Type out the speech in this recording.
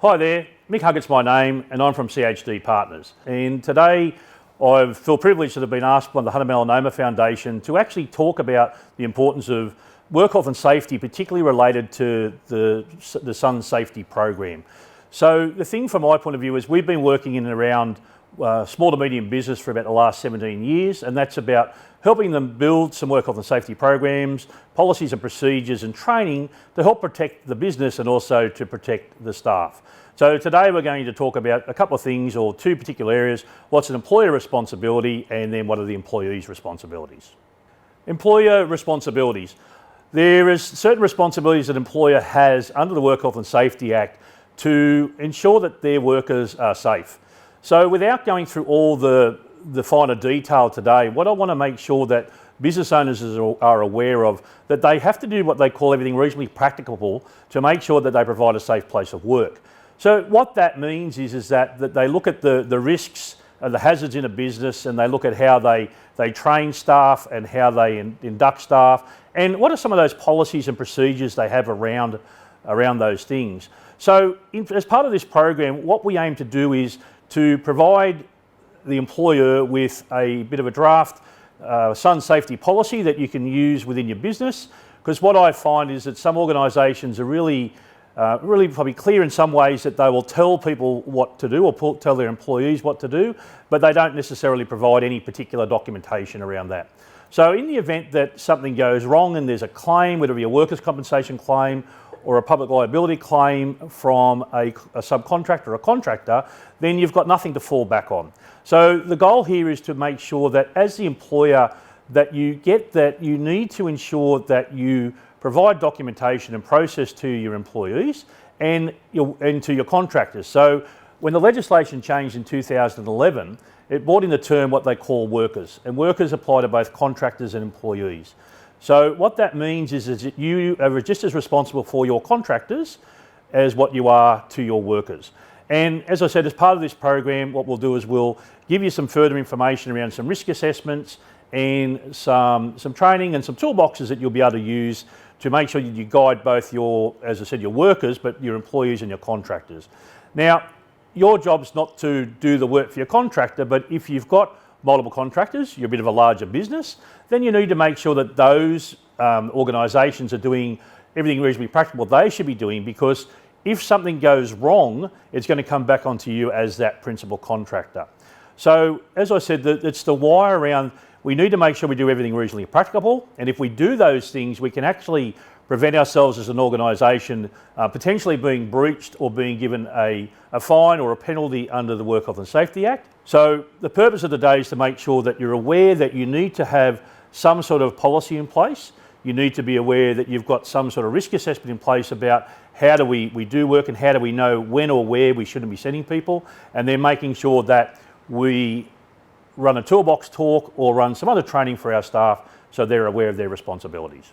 Hi there, Mick Huggett's my name and I'm from CHD Partners. And today I feel privileged to have been asked by the Hunter Melanoma Foundation to actually talk about the importance of work health and safety, particularly related to the Sun Safety Program. So the thing from my point of view is we've been working in and around small to medium business for about the last 17 years, and that's about helping them build some work health and safety programs, policies and procedures and training to help protect the business and also to protect the staff. So today we're going to talk about a couple of things, or two particular areas: what's an employer responsibility and then what are the employees' responsibilities. Employer responsibilities. There is certain responsibilities that an employer has under the Work Health and Safety Act to ensure that their workers are safe. So without going through all the finer detail today, what I want to make sure that business owners are aware of, that they have to do what they call everything reasonably practicable to make sure that they provide a safe place of work. So what that means is that they look at the risks and the hazards in a business, and they look at how they train staff and how they induct staff, and what are some of those policies and procedures they have around those things. So as part of this program, what we aim to do is to provide the employer with a bit of a draft Sun safety policy that you can use within your business, because what I find is that some organisations are really probably clear in some ways that they will tell people what to do or tell their employees what to do, but they don't necessarily provide any particular documentation around that. So in the event that something goes wrong and there's a claim, whether it be a workers' compensation claim or a public liability claim from a subcontractor or a contractor, then you've got nothing to fall back on. So the goal here is to make sure that as the employer that you need to ensure that you provide documentation and process to your employees and to your contractors. So when the legislation changed in 2011, it brought in the term what they call workers, and workers apply to both contractors and employees. So what that means is that you are just as responsible for your contractors as what you are to your workers. And as I said, as part of this program, what we'll do is we'll give you some further information around some risk assessments and some training and some toolboxes that you'll be able to use to make sure that you guide both your workers, but your employees and your contractors. Now, your job's not to do the work for your contractor, but if you've got multiple contractors, you're a bit of a larger business, then you need to make sure that those organisations are doing everything reasonably practical they should be doing, because if something goes wrong, it's going to come back onto you as that principal contractor. So as I said, it's the why around, we need to make sure we do everything reasonably practicable, and if we do those things, we can actually prevent ourselves as an organisation potentially being breached or being given a fine or a penalty under the Work Health and Safety Act. So the purpose of the day is to make sure that you're aware that you need to have some sort of policy in place. You need to be aware that you've got some sort of risk assessment in place about how do we do work and how do we know when or where we shouldn't be sending people, and then making sure that we run a toolbox talk or run some other training for our staff so they're aware of their responsibilities.